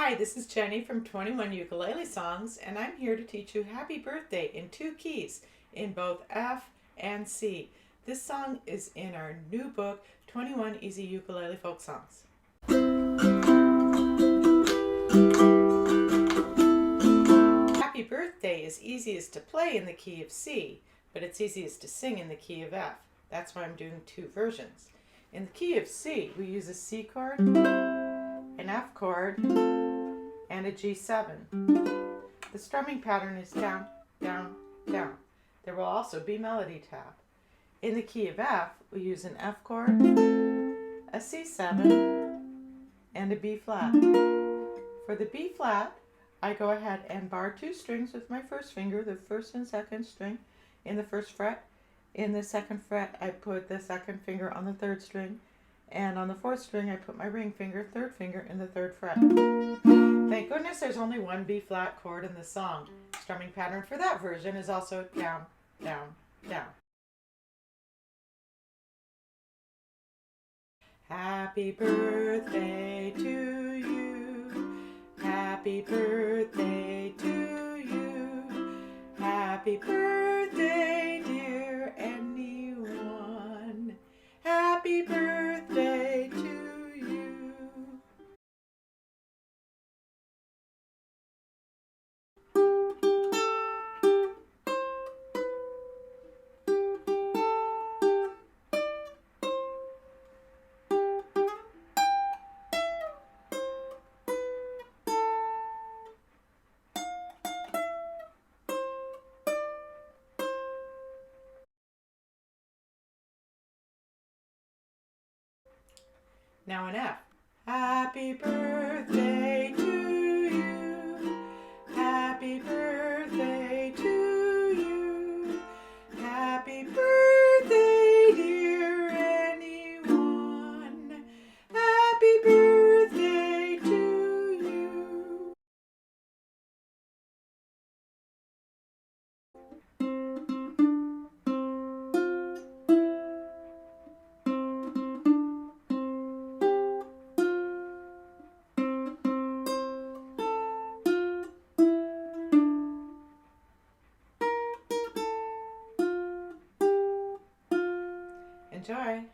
Hi, this is Jenny from 21 Ukulele Songs, and I'm here to teach you Happy Birthday in two keys, in both F and C. This song is in our new book, 21 Easy Ukulele Folk Songs. Happy Birthday is easiest to play in the key of C, but it's easiest to sing in the key of F. That's why I'm doing two versions. In the key of C, we use a C chord, an F chord, and a G7. The strumming pattern is down, down, down. There will also be melody tap. In the key of F, we use an F chord, a C7, and a B flat. For the B flat, I go ahead and bar two strings with my first finger, the first and second string in the first fret. In the second fret, I put the second finger on the third string, and on the fourth string, I put my ring finger, third finger, in the third fret. Thank goodness there's only one B flat chord in the song. Strumming pattern for that version is also down, down, down. Happy birthday to you. Happy birthday to you. Happy birthday, dear anyone. Happy birthday to you. Now in F. Happy birthday to you. Happy birthday to you. Happy birthday, dear anyone. Happy birthday to you. Enjoy.